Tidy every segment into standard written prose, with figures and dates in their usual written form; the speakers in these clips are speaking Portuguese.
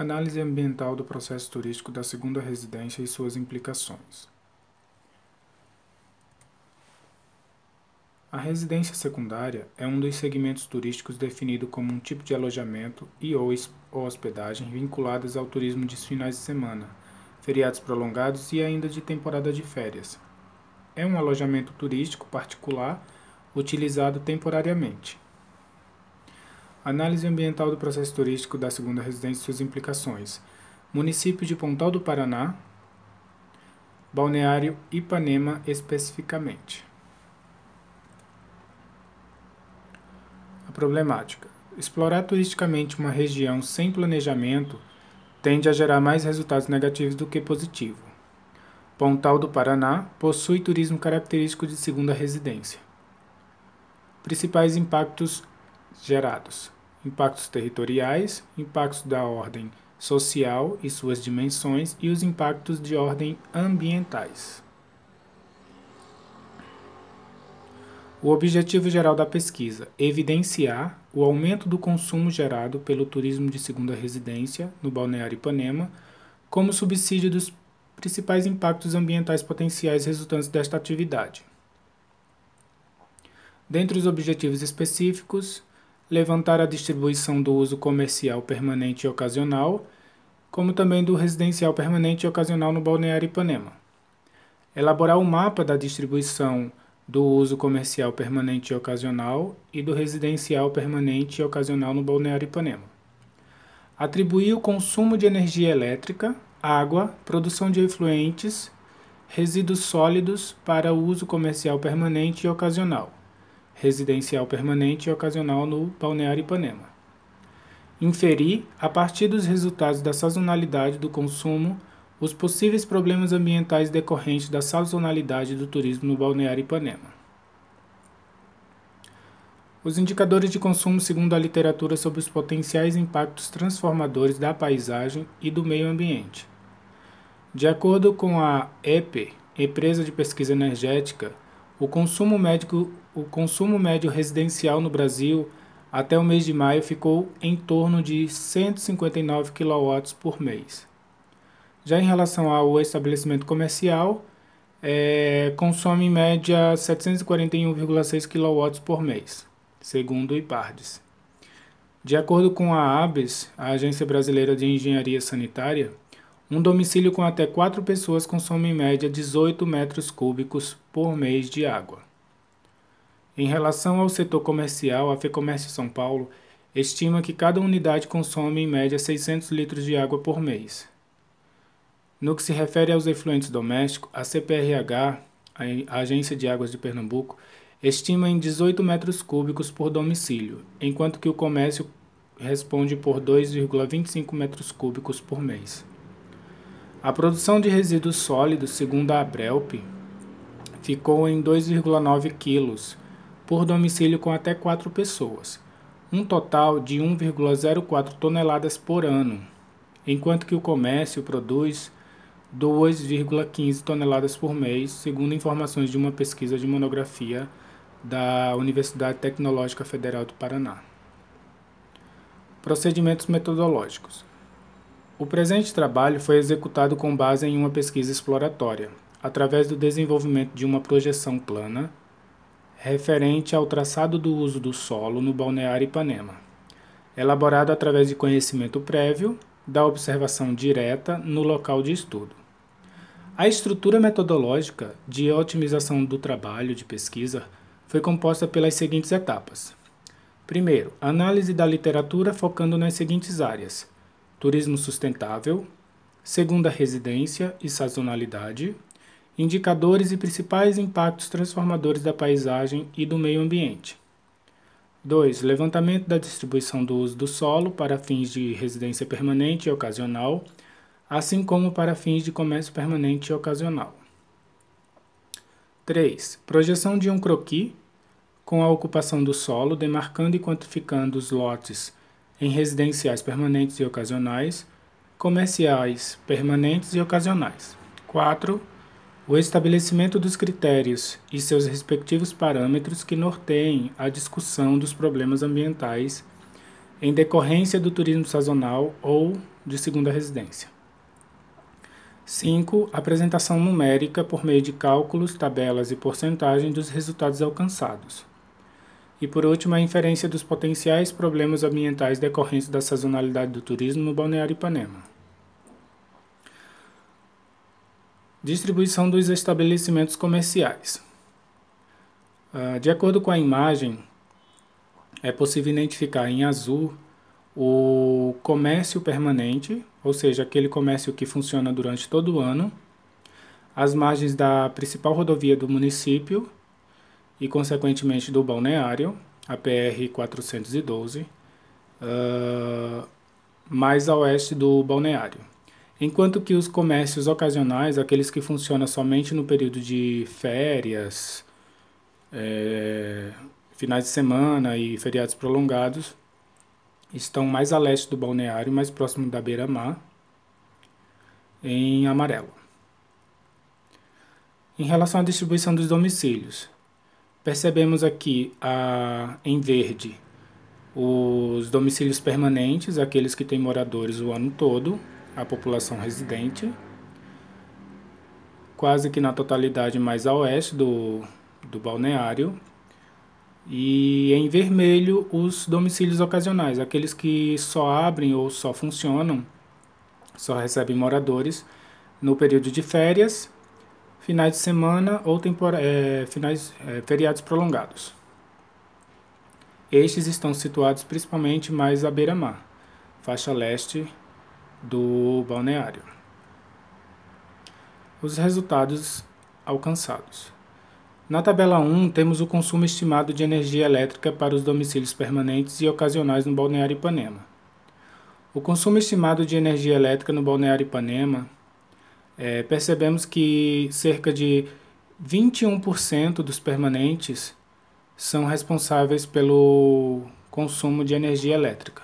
Análise ambiental do processo turístico da segunda residência e suas implicações. A residência secundária é um dos segmentos turísticos definido como um tipo de alojamento e/ou hospedagem vinculadas ao turismo de finais de semana, feriados prolongados e ainda de temporada de férias. É um alojamento turístico particular utilizado temporariamente. Análise ambiental do processo turístico da segunda residência e suas implicações. Município de Pontal do Paraná, Balneário Ipanema especificamente. A problemática. Explorar turisticamente uma região sem planejamento tende a gerar mais resultados negativos do que positivos. Pontal do Paraná possui turismo característico de segunda residência. Principais impactos gerados: impactos territoriais, impactos da ordem social e suas dimensões e os impactos de ordem ambientais. O objetivo geral da pesquisa: evidenciar o aumento do consumo gerado pelo turismo de segunda residência no Balneário Ipanema como subsídio dos principais impactos ambientais potenciais resultantes desta atividade. Dentre os objetivos específicos, levantar a distribuição do uso comercial permanente e ocasional, como também do residencial permanente e ocasional no Balneário Ipanema. Elaborar o mapa da distribuição do uso comercial permanente e ocasional e do residencial permanente e ocasional no Balneário Ipanema. Atribuir o consumo de energia elétrica, água, produção de efluentes, resíduos sólidos para o uso comercial permanente e ocasional, residencial permanente e ocasional no Balneário Ipanema. Inferir, a partir dos resultados da sazonalidade do consumo, os possíveis problemas ambientais decorrentes da sazonalidade do turismo no Balneário Ipanema. Os indicadores de consumo segundo a literatura sobre os potenciais impactos transformadores da paisagem e do meio ambiente. De acordo com a EPE, Empresa de Pesquisa Energética, o consumo médio residencial no Brasil até o mês de maio ficou em torno de 159 kW por mês. Já em relação ao estabelecimento comercial, consome em média 741,6 kW por mês, segundo o IPARDES. De acordo com a ABES, a Agência Brasileira de Engenharia Sanitária, um domicílio com até 4 pessoas consome em média 18 metros cúbicos por mês de água. Em relação ao setor comercial, a FEComércio São Paulo estima que cada unidade consome em média 600 litros de água por mês. No que se refere aos efluentes domésticos, a CPRH, a Agência de Águas de Pernambuco, estima em 18 metros cúbicos por domicílio, enquanto que o comércio responde por 2,25 metros cúbicos por mês. A produção de resíduos sólidos, segundo a Abrelp, ficou em 2,9 quilos por domicílio com até 4 pessoas, um total de 1,04 toneladas por ano, enquanto que o comércio produz 2,15 toneladas por mês, segundo informações de uma pesquisa de monografia da Universidade Tecnológica Federal do Paraná. Procedimentos metodológicos. O presente trabalho foi executado com base em uma pesquisa exploratória, através do desenvolvimento de uma projeção plana referente ao traçado do uso do solo no Balneário Ipanema, elaborado através de conhecimento prévio da observação direta no local de estudo. A estrutura metodológica de otimização do trabalho de pesquisa foi composta pelas seguintes etapas. Primeiro, análise da literatura focando nas seguintes áreas: turismo sustentável, segunda residência e sazonalidade, indicadores e principais impactos transformadores da paisagem e do meio ambiente. 2. Levantamento da distribuição do uso do solo para fins de residência permanente e ocasional, assim como para fins de comércio permanente e ocasional. 3. Projeção de um croquis com a ocupação do solo, demarcando e quantificando os lotes em residenciais permanentes e ocasionais, comerciais permanentes e ocasionais. 4. O estabelecimento dos critérios e seus respectivos parâmetros que norteiem a discussão dos problemas ambientais em decorrência do turismo sazonal ou de segunda residência. 5. Apresentação numérica por meio de cálculos, tabelas e porcentagem dos resultados alcançados. E por último, a inferência dos potenciais problemas ambientais decorrentes da sazonalidade do turismo no Balneário Ipanema. Distribuição dos estabelecimentos comerciais. De acordo com a imagem, é possível identificar em azul o comércio permanente, ou seja, aquele comércio que funciona durante todo o ano, as margens da principal rodovia do município e, consequentemente, do balneário, a PR-412, mais a oeste do balneário. Enquanto que os comércios ocasionais, aqueles que funcionam somente no período de férias, finais de semana e feriados prolongados, estão mais a leste do balneário, mais próximo da beira-mar, em amarelo. Em relação à distribuição dos domicílios, percebemos aqui em verde os domicílios permanentes, aqueles que têm moradores o ano todo, a população residente, quase que na totalidade mais a oeste do balneário. E em vermelho os domicílios ocasionais, aqueles que só abrem ou só funcionam, só recebem moradores no período de férias, finais de semana ou feriados prolongados. Estes estão situados principalmente mais à beira-mar, faixa leste do balneário. Os resultados alcançados. Na tabela 1, temos o consumo estimado de energia elétrica para os domicílios permanentes e ocasionais no Balneário Ipanema. O consumo estimado de energia elétrica no Balneário Ipanema, percebemos que cerca de 21% dos permanentes são responsáveis pelo consumo de energia elétrica.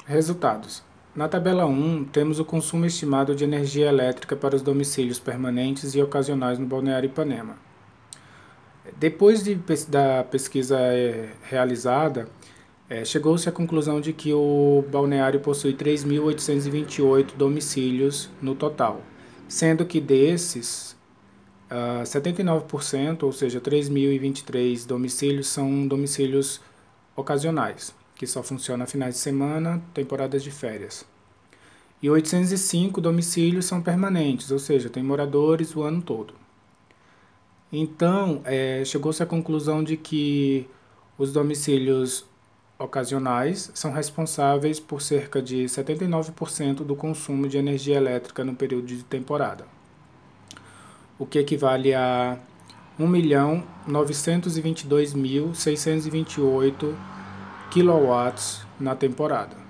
Resultados. Na tabela 1, temos o consumo estimado de energia elétrica para os domicílios permanentes e ocasionais no Balneário Ipanema. Depois da pesquisa realizada, chegou-se à conclusão de que o balneário possui 3.828 domicílios no total, sendo que desses, 79%, ou seja, 3.023 domicílios, são domicílios ocasionais, que só funciona finais de semana, temporadas de férias. E 805 domicílios são permanentes, ou seja, tem moradores o ano todo. Então, chegou-se à conclusão de que os domicílios ocasionais são responsáveis por cerca de 79% do consumo de energia elétrica no período de temporada, o que equivale a 1.922.628 kW na temporada.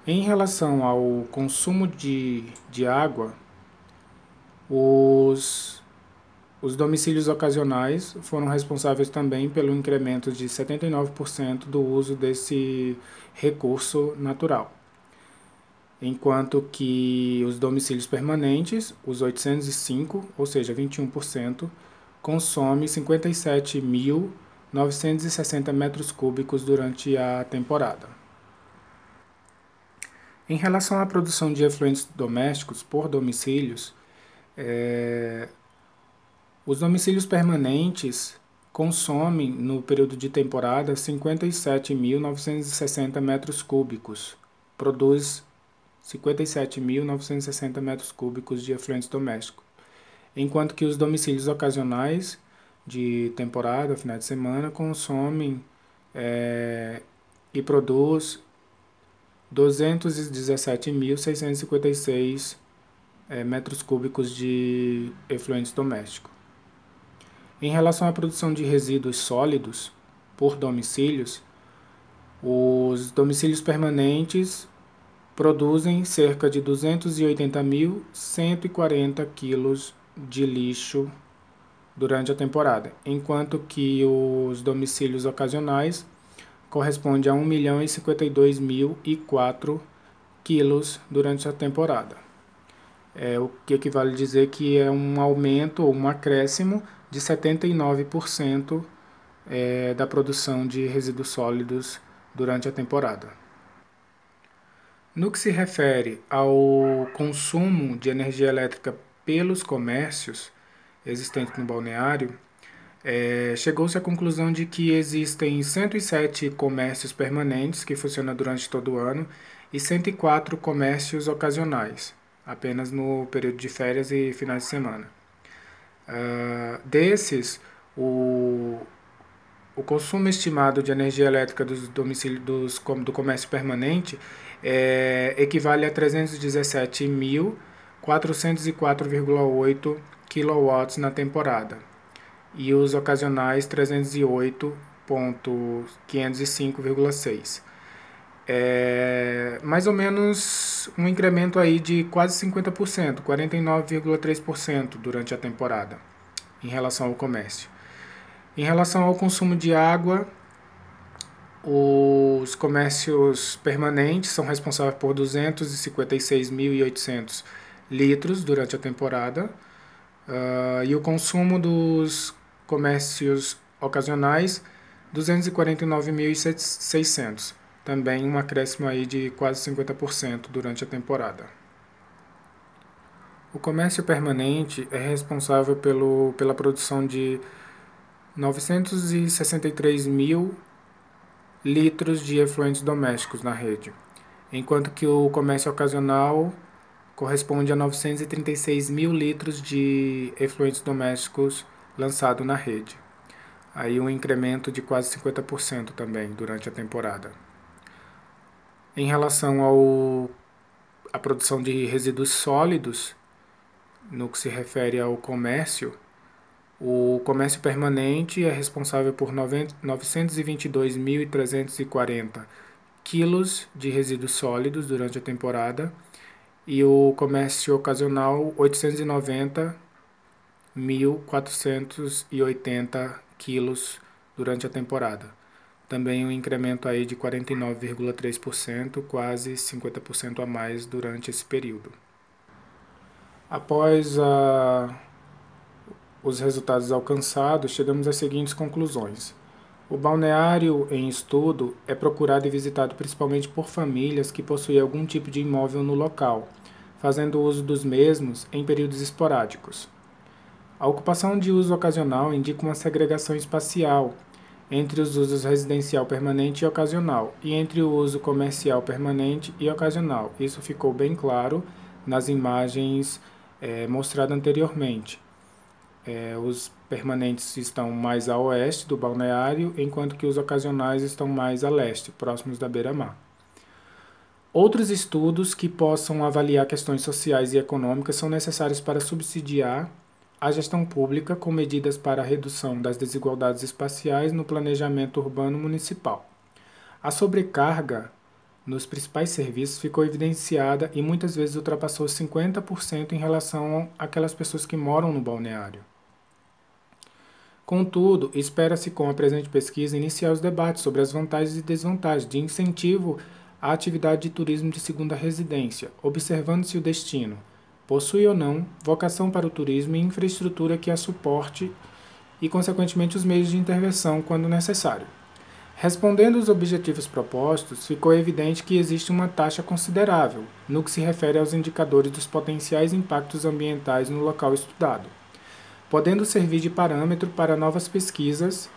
Em relação ao consumo de água, os domicílios ocasionais foram responsáveis também pelo incremento de 79% do uso desse recurso natural, enquanto que os domicílios permanentes, os 805, ou seja, 21%, consomem 57.960 metros cúbicos durante a temporada. Em relação à produção de efluentes domésticos por domicílios, os domicílios permanentes consomem, no período de temporada, 57.960 metros cúbicos, produz 57.960 metros cúbicos de efluentes domésticos, enquanto que os domicílios ocasionais de temporada, final de semana, consomem e produz 217.656 metros cúbicos de efluentes domésticos. Em relação à produção de resíduos sólidos por domicílios, os domicílios permanentes produzem cerca de 280.140 kg de lixo durante a temporada, enquanto que os domicílios ocasionais correspondem a 1.052.004 kg durante a temporada. O que equivale a dizer que é um aumento ou um acréscimo de 79% da produção de resíduos sólidos durante a temporada. No que se refere ao consumo de energia elétrica pelos comércios existentes no balneário, chegou-se à conclusão de que existem 107 comércios permanentes que funcionam durante todo o ano e 104 comércios ocasionais, apenas no período de férias e finais de semana. Desses, o consumo estimado de energia elétrica do comércio permanente equivale a 317.404,8 kW na temporada, e os ocasionais 308.505,6. Mais ou menos um incremento aí de quase 50%, 49,3% durante a temporada, em relação ao comércio. Em relação ao consumo de água, os comércios permanentes são responsáveis por 256.800 litros durante a temporada, e o consumo dos comércios ocasionais, 249.600, também um acréscimo aí de quase 50% durante a temporada. O comércio permanente é responsável pela produção de 963 mil litros de efluentes domésticos na rede, enquanto que o comércio ocasional corresponde a 936 mil litros de efluentes domésticos lançados na rede. Aí um incremento de quase 50% também durante a temporada. Em relação à produção de resíduos sólidos, no que se refere ao comércio, o comércio permanente é responsável por 922.340 quilos de resíduos sólidos durante a temporada, e o comércio ocasional 890.480 quilos durante a temporada. Também um incremento aí de 49,3%, quase 50% a mais durante esse período. Após os resultados alcançados, chegamos às seguintes conclusões. O balneário em estudo é procurado e visitado principalmente por famílias que possuem algum tipo de imóvel no local, fazendo uso dos mesmos em períodos esporádicos. A ocupação de uso ocasional indica uma segregação espacial entre os usos residencial permanente e ocasional, e entre o uso comercial permanente e ocasional. Isso ficou bem claro nas imagens mostradas anteriormente. Os permanentes estão mais a oeste do balneário, enquanto que os ocasionais estão mais a leste, próximos da beira-mar. Outros estudos que possam avaliar questões sociais e econômicas são necessários para subsidiar a gestão pública com medidas para a redução das desigualdades espaciais no planejamento urbano municipal. A sobrecarga nos principais serviços ficou evidenciada e muitas vezes ultrapassou 50% em relação àquelas pessoas que moram no balneário. Contudo, espera-se com a presente pesquisa iniciar os debates sobre as vantagens e desvantagens de incentivo à atividade de turismo de segunda residência, observando se o destino possui ou não vocação para o turismo e infraestrutura que a suporte e, consequentemente, os meios de intervenção quando necessário. Respondendo aos objetivos propostos, ficou evidente que existe uma taxa considerável no que se refere aos indicadores dos potenciais impactos ambientais no local estudado, podendo servir de parâmetro para novas pesquisas,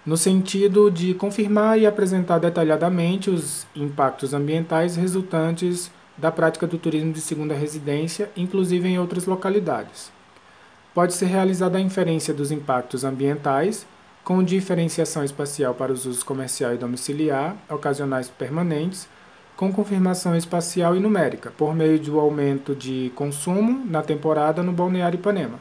no sentido de confirmar e apresentar detalhadamente os impactos ambientais resultantes da prática do turismo de segunda residência, inclusive em outras localidades. Pode ser realizada a inferência dos impactos ambientais, com diferenciação espacial para os usos comercial e domiciliar, ocasionais e permanentes, com confirmação espacial e numérica, por meio do aumento de consumo na temporada no balneário Ipanema.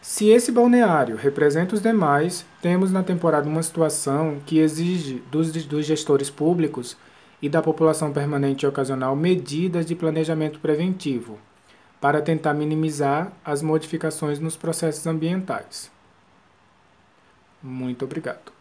Se esse balneário representa os demais, temos na temporada uma situação que exige dos gestores públicos e da população permanente e ocasional medidas de planejamento preventivo, para tentar minimizar as modificações nos processos ambientais. Muito obrigado.